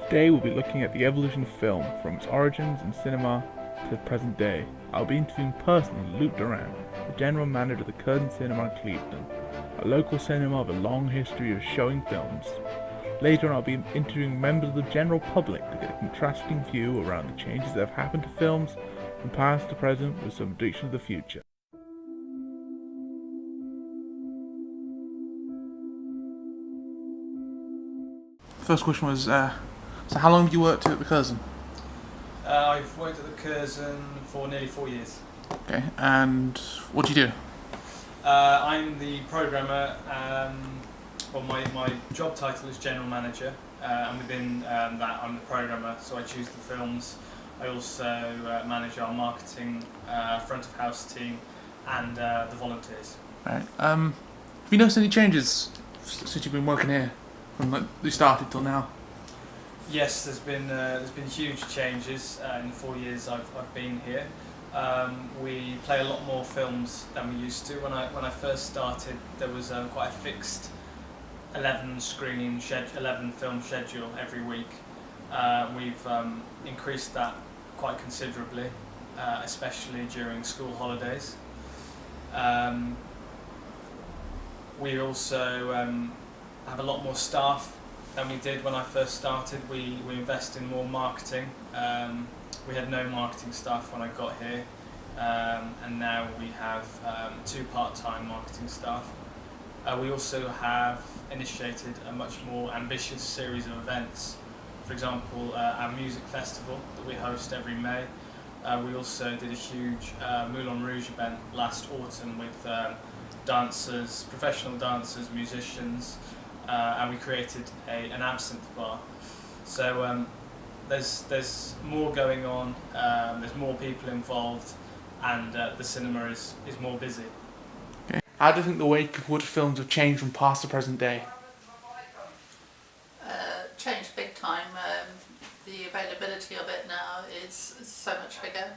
Today we'll be looking at the evolution of film, from its origins in cinema to the present day. I'll be interviewing personally Luke Duran, the general manager of the Curzon Cinema in Clevedon, a local cinema with a long history of showing films. Later on I'll be interviewing members of the general public to get a contrasting view around the changes that have happened to films from past to present with some prediction of the future. First question was, so how long have you worked at the Curzon? I've worked at the Curzon for nearly 4 years. Okay, and what do you do? I'm the programmer, well my job title is general manager, and within that I'm the programmer, so I choose the films. I also manage our marketing, front of house team, and the volunteers. Right. Have you noticed any changes since you've been working here, from like you started till now? Yes, there's been huge changes in the 4 years I've been here. We play a lot more films than we used to. When I first started, there was quite a fixed 11 film schedule every week. We've increased that quite considerably, especially during school holidays. We also have a lot more staff than we did when I first started. We invest in more marketing. We had no marketing staff when I got here, and now we have 2 part-time marketing staff. We also have initiated a much more ambitious series of events. For example, our music festival that we host every May. We also did a huge Moulin Rouge event last autumn with dancers, professional dancers, musicians, and we created an absinthe bar. So there's more going on, there's more people involved, and the cinema is more busy. Okay. How do you think the way people watch films have changed from past to present day? Changed big time. The availability of it now is so much bigger.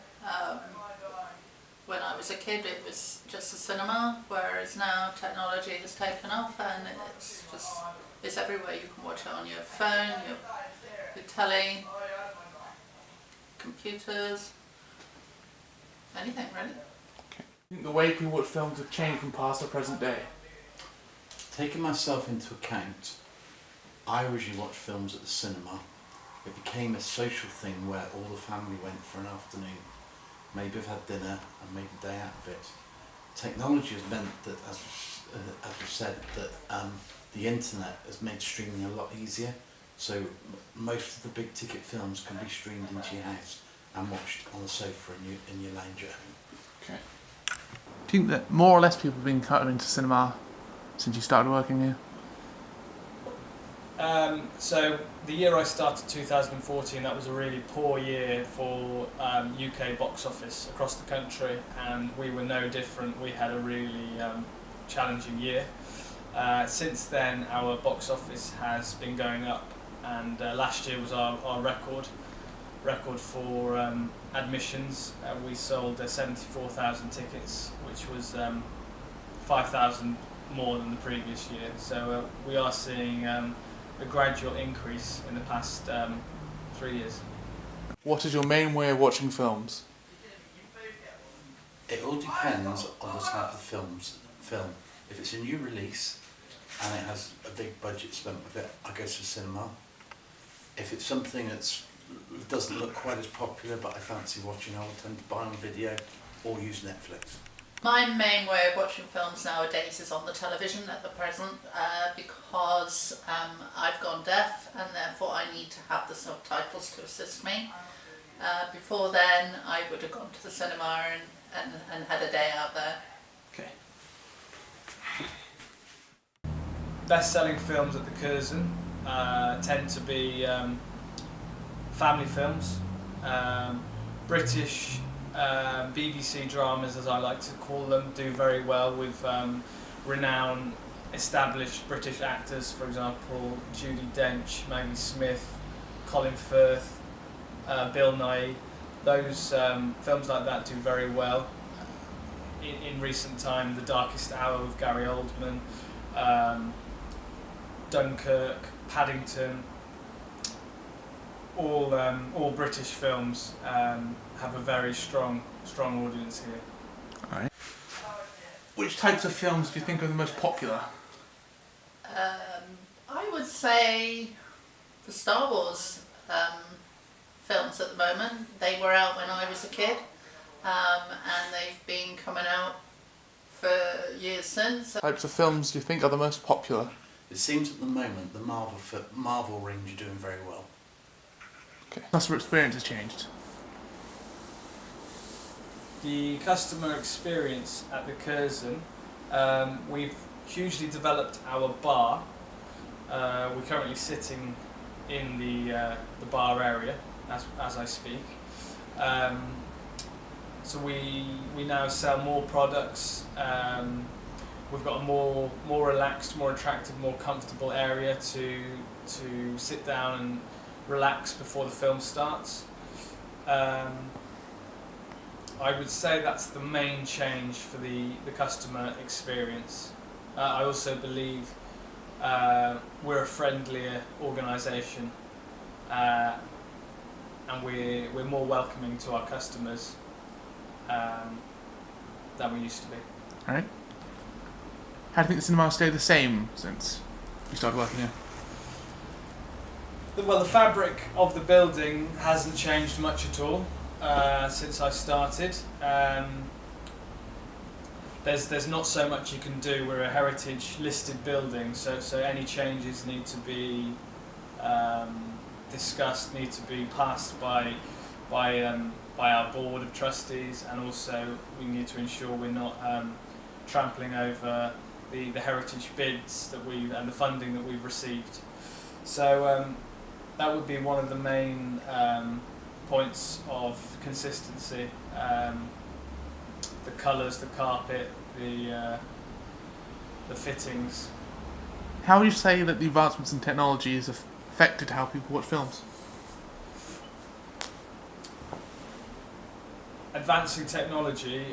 When I was a kid it was just a cinema, whereas now technology has taken off and it's everywhere. You can watch it on your phone, your telly, computers, anything really. Okay. I think the way people watch films have changed from past to present day. Taking myself into account, I originally watched films at the cinema. It became a social thing where all the family went for an afternoon. Maybe have had dinner and made a day out of it. Technology has meant that, as we've said, that the internet has made streaming a lot easier. So most of the big ticket films can be streamed into your house and watched on the sofa in your lounge at home. Okay. Do you think that more or less people have been coming into cinema since you started working here? So the year I started, 2014, that was a really poor year for UK box office across the country, and we were no different. We had a really challenging year. Since then our box office has been going up, and last year was our record for admissions. We sold 74,000 tickets, which was 5,000 more than the previous year. So we are seeing a gradual increase in the past 3 years. What is your main way of watching films? It all depends on the type of film. If it's a new release and it has a big budget spent with it, I go to the cinema. If it's something that doesn't look quite as popular but I fancy watching, I will tend to buy on video or use Netflix. My main way of watching films nowadays is on the television at the present, because I've gone deaf and therefore I need to have the subtitles to assist me. Before then I would have gone to the cinema and had a day out there. Okay. Best-selling films at the Curzon tend to be family films, British BBC dramas, as I like to call them, do very well with renowned established British actors. For example, Judi Dench, Maggie Smith, Colin Firth, Bill Nighy. Those films like that do very well. In recent time, The Darkest Hour with Gary Oldman, Dunkirk, Paddington, all British films have a very strong audience here. Alright. Which types of films do you think are the most popular? I would say the Star Wars films at the moment. They were out when I was a kid, and they've been coming out for years since. Types of films do you think are the most popular? It seems at the moment the Marvel range are doing very well. Okay. Customer experience has changed. The customer experience at the Curzon, we've hugely developed our bar. We're currently sitting in the bar area as I speak. So we now sell more products. We've got a more relaxed, more attractive, more comfortable area to sit down and relax before the film starts. I would say that's the main change for the customer experience. I also believe we're a friendlier organisation, and we're more welcoming to our customers than we used to be. Alright. How do you think the cinema stayed the same since you started working here? Well, the fabric of the building hasn't changed much at all since I started. There's not so much you can do. We're a heritage listed building, so any changes need to be discussed, need to be passed by our board of trustees, and also we need to ensure we're not trampling over the heritage bids and the funding that we've received. So that would be one of the main points of consistency. The colours, the carpet, the fittings. How would you say that the advancements in technology has affected how people watch films? Advancing technology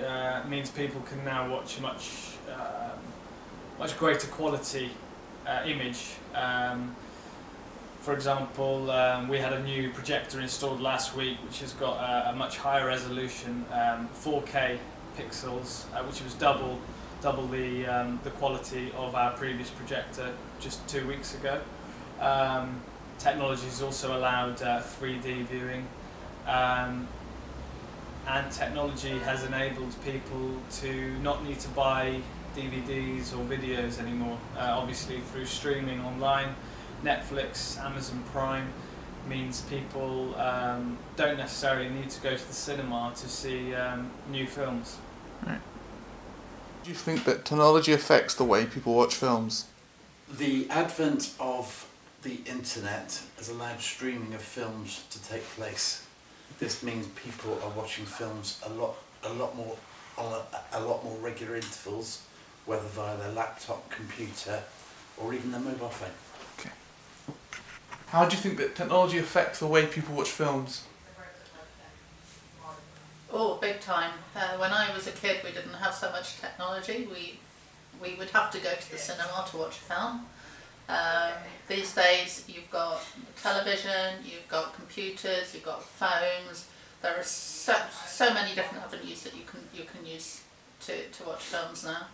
means people can now watch much greater quality image. For example, we had a new projector installed last week which has got a much higher resolution, 4K pixels, which was double the quality of our previous projector just 2 weeks ago. Technology has also allowed 3D viewing, and technology has enabled people to not need to buy DVDs or videos anymore. Obviously through streaming online, Netflix, Amazon Prime means people don't necessarily need to go to the cinema to see new films. Right. Do you think that technology affects the way people watch films? The advent of the internet has allowed streaming of films to take place. This means people are watching films a lot more on a lot more regular intervals, whether via their laptop, computer, or even their mobile phone. Okay. How do you think that technology affects the way people watch films? Oh, big time. When I was a kid, we didn't have so much technology. We would have to go to the cinema to watch a film. These days, you've got television, you've got computers, you've got phones. There are so many different avenues that you can use to watch films now.